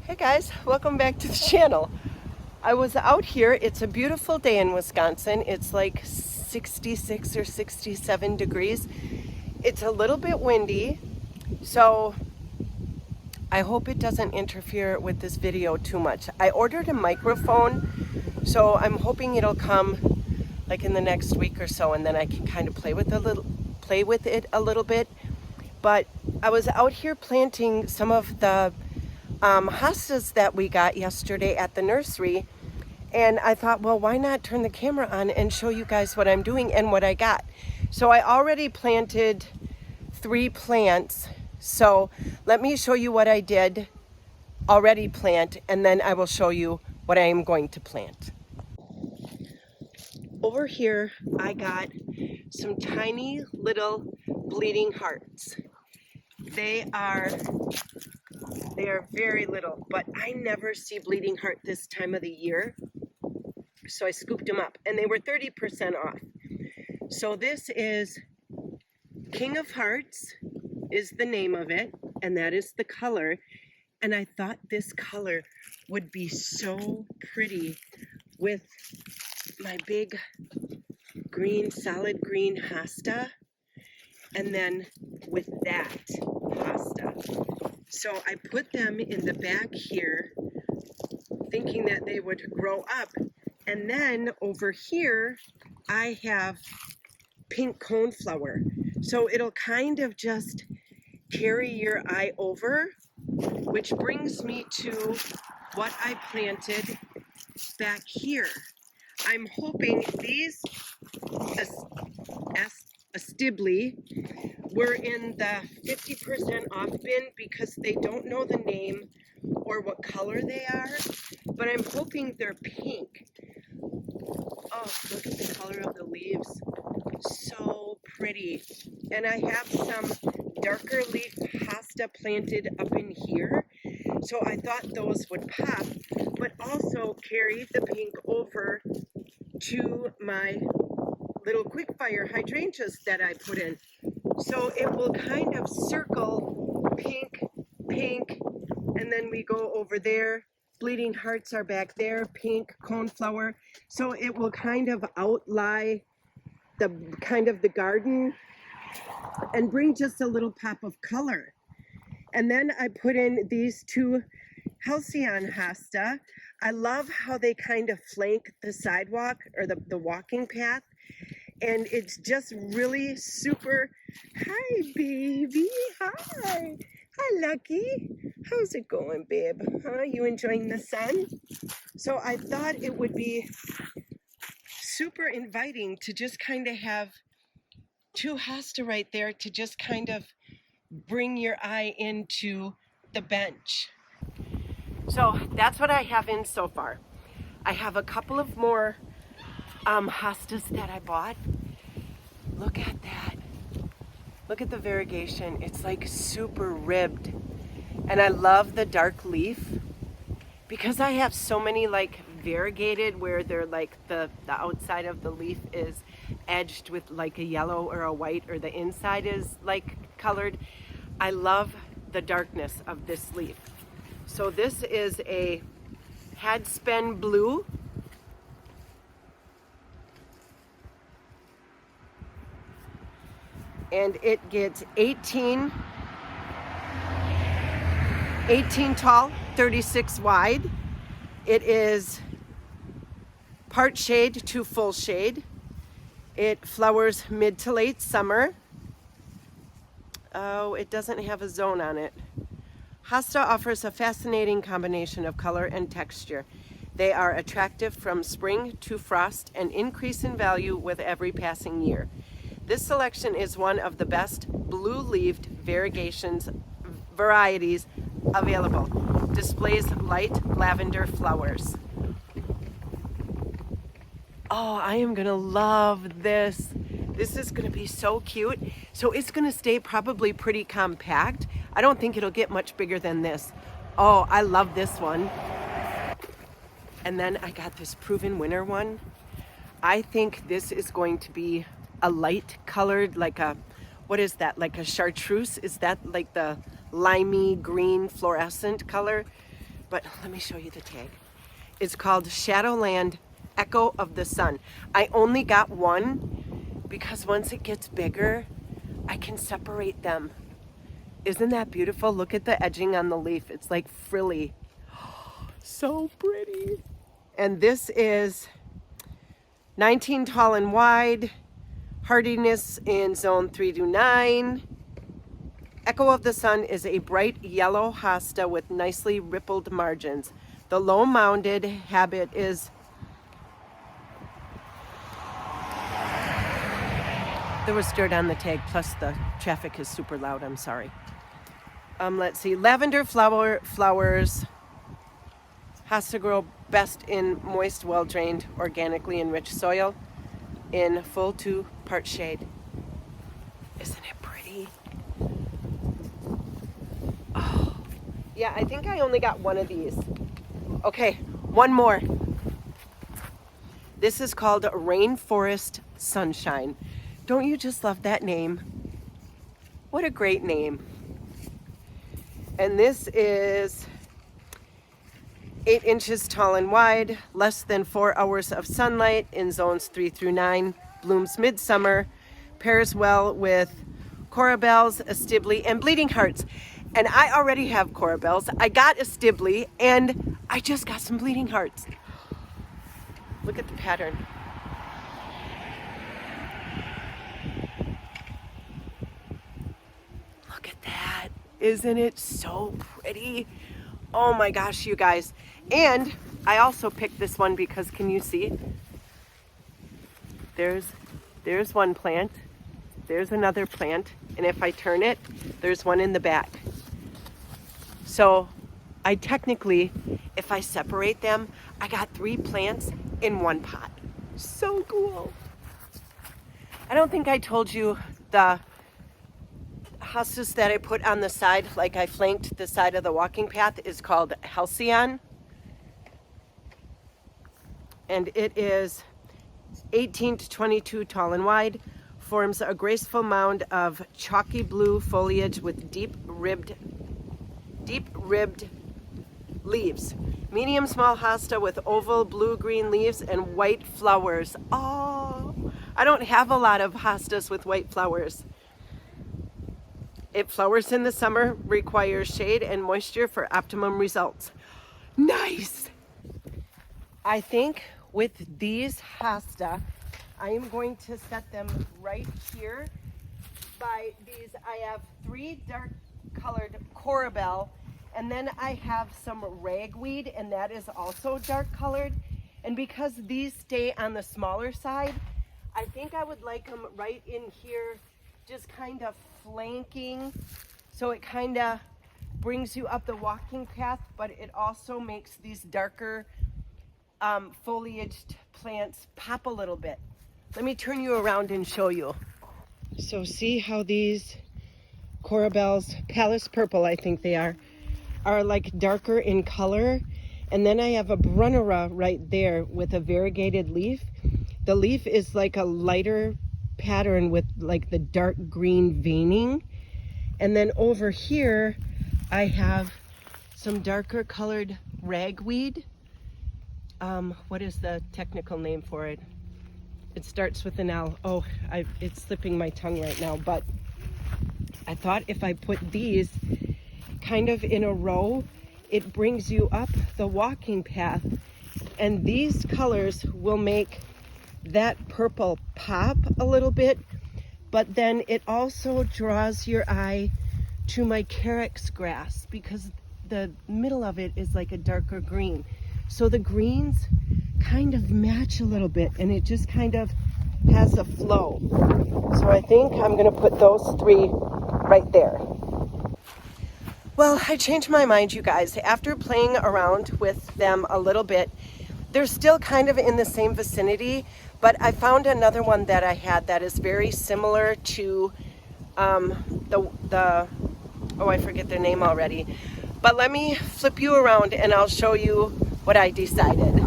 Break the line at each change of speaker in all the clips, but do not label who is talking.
Hey guys, welcome back to the channel. I was out here. It's a beautiful day in Wisconsin. It's like 66 or 67 degrees. It's a little bit windy, so I hope it doesn't interfere with this video too much. I ordered a microphone, so I'm hoping it'll come like in the next week or so, and then I can kind of play with it a little bit. But I was out here planting some of the hostas that we got yesterday at the nursery, and I thought, well, why not turn the camera on and show you guys what I'm doing and what I got. So I already planted 3 plants, so let me show you what I did already plant, and then I will show you what I am going to plant. Over here I got some tiny little bleeding hearts. They are very little, but I never see bleeding heart this time of the year. So I scooped them up, and they were 30% off. So this is King of Hearts is the name of it, and that is the color. And I thought this color would be so pretty with my big green, solid green hosta, and then with that hosta. So I put them in the back here, thinking that they would grow up. And then over here, I have pink coneflower. So it'll kind of just carry your eye over, which brings me to what I planted back here. I'm hoping these Stibli were in the 50% off bin because they don't know the name or what color they are, but I'm hoping they're pink. Oh, look at the color of the leaves. So pretty. And I have some darker leaf hosta planted up in here, so I thought those would pop, but also carry the pink over to my little quickfire hydrangeas that I put in. So it will kind of circle pink, pink, and then we go over there. Bleeding hearts are back there, pink, coneflower. So it will kind of outlie the garden and bring just a little pop of color. And then I put in these 2 Halcyon hosta. I love how they kind of flank the sidewalk or the walking path. And it's just really super. Hi, baby. Hi. Hi, Lucky. How's it going, babe? Huh? You enjoying the sun? So I thought it would be super inviting to just kind of have 2 hosta right there to just kind of bring your eye into the bench. So that's what I have in so far. I have a couple of more hostas that I bought. Look at that. Look at the variegation. It's like super ribbed. And I love the dark leaf because I have so many like variegated where they're like the outside of the leaf is edged with like a yellow or a white, or the inside is like colored. I love the darkness of this leaf. So this is a Hadspin blue. And it gets 18 tall, 36 wide. It is part shade to full shade. It flowers mid to late summer. Oh, it doesn't have a zone on it. Hosta offers a fascinating combination of color and texture. They are attractive from spring to frost and increase in value with every passing year. This selection is one of the best blue-leaved varieties available. Displays light lavender flowers. Oh, I am gonna love this. This is gonna be so cute. So it's gonna stay probably pretty compact. I don't think it'll get much bigger than this. Oh, I love this one. And then I got this Proven Winner one. I think this is going to be a light colored, like a, what is that? Like a chartreuse? Is that like the limey green fluorescent color? but let me show you the tag. It's called Shadowland Echo of the Sun. I only got one because once it gets bigger, I can separate them. Isn't that beautiful? Look at the edging on the leaf. It's like frilly. So pretty. And this is 19 tall and wide, hardiness in zone 3 to 9. Echo of the Sun is a bright yellow hosta with nicely rippled margins. The low mounded habit is there was dirt on the tag, plus the traffic is super loud, I'm sorry. Let's see, lavender flowers. Hosta grow best in moist, well-drained, organically enriched soil in full 2-part shade. Isn't it pretty? Oh, yeah, I think I only got one of these. Okay, one more. This is called Rainforest Sunshine. Don't you just love that name? What a great name. And this is 8 inches tall and wide, less than 4 hours of sunlight in zones 3 through 9, blooms midsummer, pairs well with corabels, astibli, and bleeding hearts. And I already have corabels. I got astibli, and I just got some bleeding hearts. Look at the pattern. Look at that. Isn't it so pretty? Oh my gosh, you guys. And I also picked this one because, can you see? There's one plant. There's another plant. And if I turn it, there's one in the back. So I technically, if I separate them, I got 3 plants in one pot. So cool. I don't think I told you the hostas that I put on the side, like I flanked the side of the walking path, is called Halcyon. And it is 18 to 22 tall and wide, forms a graceful mound of chalky blue foliage with deep ribbed leaves. Medium small hosta with oval blue-green leaves and white flowers. Oh, I don't have a lot of hostas with white flowers. It flowers in the summer, requires shade and moisture for optimum results. Nice! I think with these hosta, I am going to set them right here by these. I have 3 dark colored corabel, and then I have some ragweed, and that is also dark colored. And because these stay on the smaller side, I think I would like them right in here, just kind of flanking, so it kind of brings you up the walking path, but it also makes these darker foliaged plants pop a little bit. Let me turn you around and show you. So see how these corabels, Palace Purple I think they are like darker in color. And then I have a Brunnera right there with a variegated leaf. The leaf is like a lighter pattern with like the dark green veining. And then over here I have some darker colored ragweed. What is the technical name for it? It starts with an L. Oh, it's slipping my tongue right now, but I thought if I put these kind of in a row, it brings you up the walking path, and these colors will make that purple pop a little bit, but then it also draws your eye to my carex grass because the middle of it is like a darker green. So the greens kind of match a little bit, and it just kind of has a flow. So I think I'm gonna put those 3 right there. Well, I changed my mind, you guys. After playing around with them a little bit, they're still kind of in the same vicinity, but I found another one that I had that is very similar to I forget their name already. But let me flip you around and I'll show you what I decided.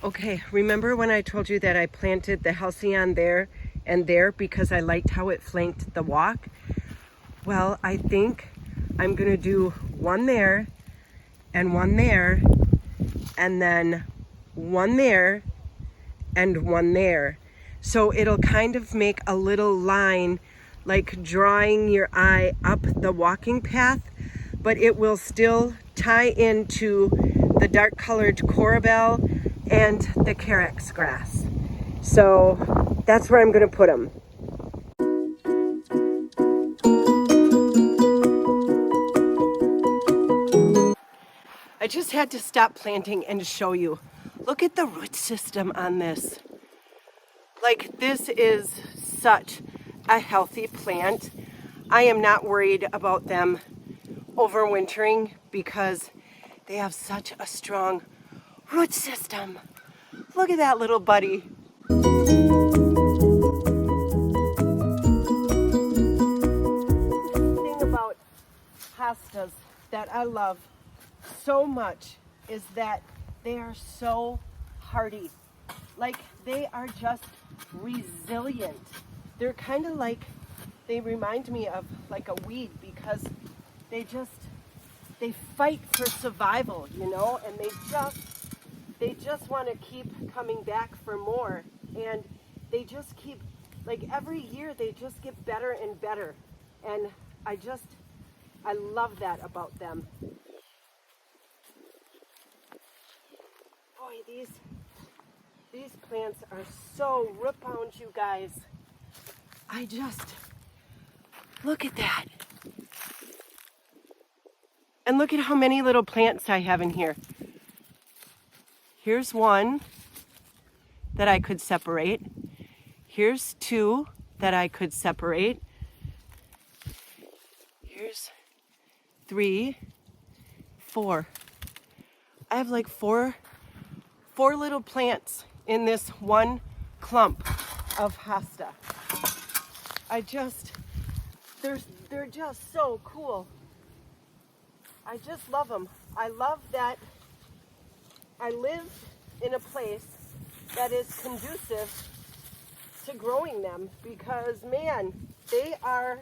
Okay, remember when I told you that I planted the Halcyon there and there because I liked how it flanked the walk? Well, I think I'm gonna do one there, and one there, and then one there, and one there. So it'll kind of make a little line, like drawing your eye up the walking path, but it will still tie into the dark colored corbel and the carex grass. So that's where I'm gonna put them. I just had to stop planting and show you. Look at the root system on this. Like, this is such a healthy plant. I am not worried about them overwintering because they have such a strong root system. Look at that little buddy. The thing about hostas that I love so much is that they are so hardy. Like, they are just resilient. They're kind of like, they remind me of like a weed because they fight for survival, you know, and they just want to keep coming back for more, and they just keep, like, every year they just get better and better, and I love that about them. Boy, these plants are so root-bound, you guys. Look at that. And look at how many little plants I have in here. Here's one that I could separate. Here's two that I could separate. Here's 3, 4. I have like four little plants in this one clump of hosta. They're just so cool. I just love them. I love that I live in a place that is conducive to growing them because, man, they are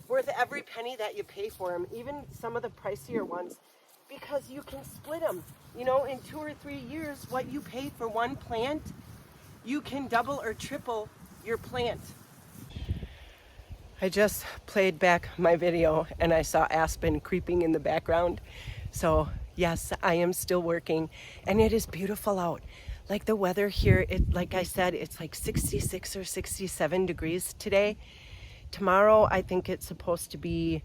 worth every penny that you pay for them, even some of the pricier ones, because you can split them. You know, in 2 or 3 years, what you pay for one plant, you can double or triple your plant. I just played back my video and I saw Aspen creeping in the background. So yes, I am still working and it is beautiful out. Like, the weather here, like I said, it's like 66 or 67 degrees today. Tomorrow, I think it's supposed to be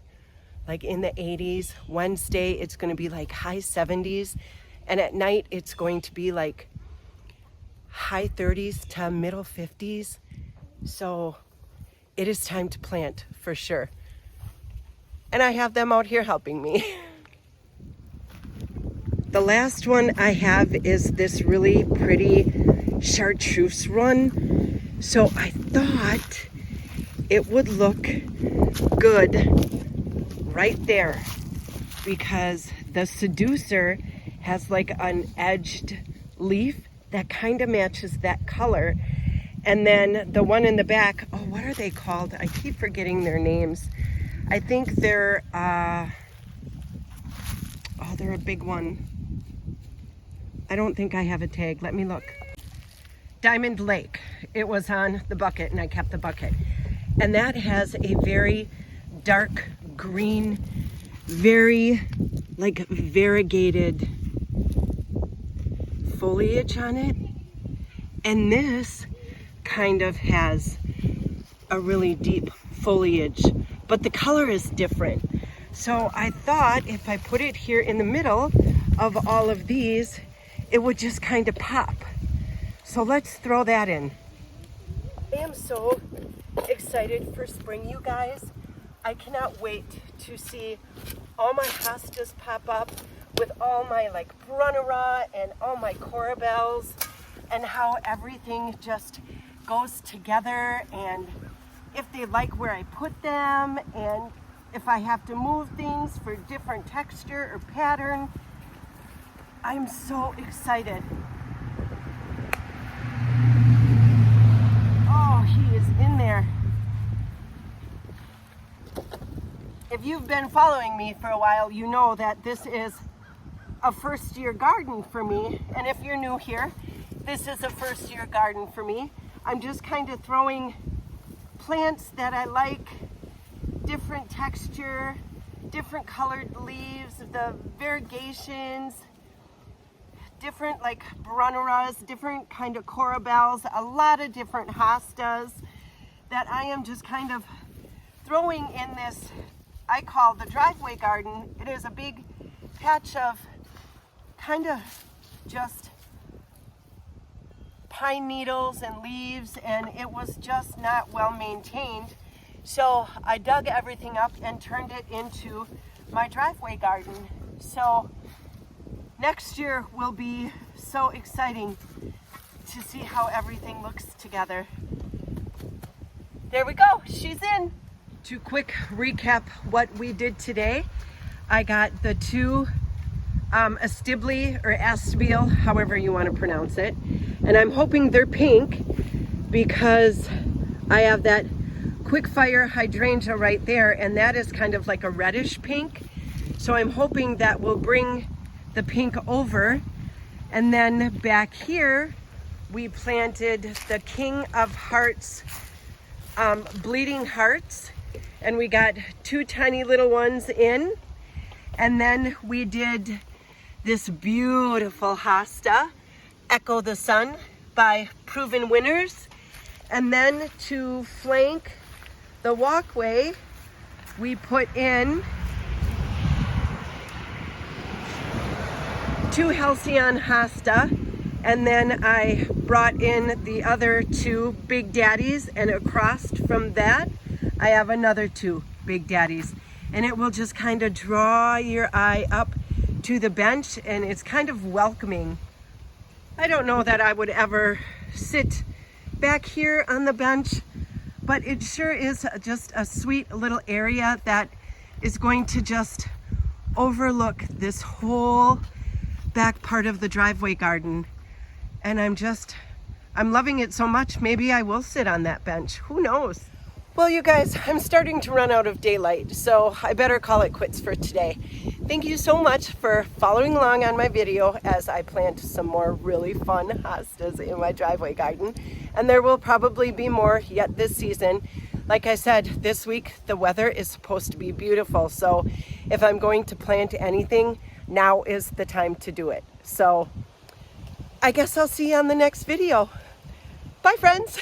like in the 80s. Wednesday, it's going to be like high 70s. And at night, it's going to be like high 30s to middle 50s. So it is time to plant for sure. And I have them out here helping me. The last one I have is this really pretty chartreuse one. So I thought it would look good right there because the seducer has like an edged leaf that kind of matches that color. And then the one in the back, oh, what are they called? I keep forgetting their names. I think they're, they're a big one. I don't think I have a tag. Let me look. Diamond Lake. It was on the bucket and I kept the bucket. And that has a very dark green, very like variegated foliage on it. And this kind of has a really deep foliage, but the color is different. So I thought if I put it here in the middle of all of these, it would just kind of pop. So let's throw that in. I am so excited for spring, you guys. I cannot wait to see all my hostas pop up with all my like Brunera and all my corbels, and how everything just goes together, and if they like where I put them, and if I have to move things for different texture or pattern. I'm so excited. Oh, he is in there. If you've been following me for a while, you know that this is a first year garden for me. And if you're new here, this is a first year garden for me. I'm just kind of throwing plants that I like, different texture, different colored leaves, the variegations, different like Bruneras, different kind of corabels, a lot of different hostas that I am just kind of throwing in this, I call the driveway garden. It is a big patch of kind of just pine needles and leaves, and it was just not well maintained. So I dug everything up and turned it into my driveway garden. So next year will be so exciting to see how everything looks together. There we go, she's in. To quick recap what we did today, I got the two Astibli or Astibil, however you want to pronounce it, and I'm hoping they're pink because I have that quick fire hydrangea right there, and that is kind of like a reddish pink. So I'm hoping that will bring the pink over. And then back here we planted the King of Hearts, bleeding hearts, and we got two tiny little ones in. And then we did this beautiful hosta, Echo the Sun by Proven Winners. And then to flank the walkway, we put in two Halcyon hosta, and then I brought in the other two Big Daddies, and across from that I have another two Big Daddies, and it will just kind of draw your eye up to the bench, and it's kind of welcoming. I don't know that I would ever sit back here on the bench, but it sure is just a sweet little area that is going to just overlook this whole back part of the driveway garden. And I'm loving it so much, maybe I will sit on that bench, who knows? Well, you guys, I'm starting to run out of daylight, so I better call it quits for today. Thank you so much for following along on my video as I plant some more really fun hostas in my driveway garden. And there will probably be more yet this season. Like I said, this week the weather is supposed to be beautiful, so if I'm going to plant anything, now is the time to do it. So I guess I'll see you on the next video. Bye, friends.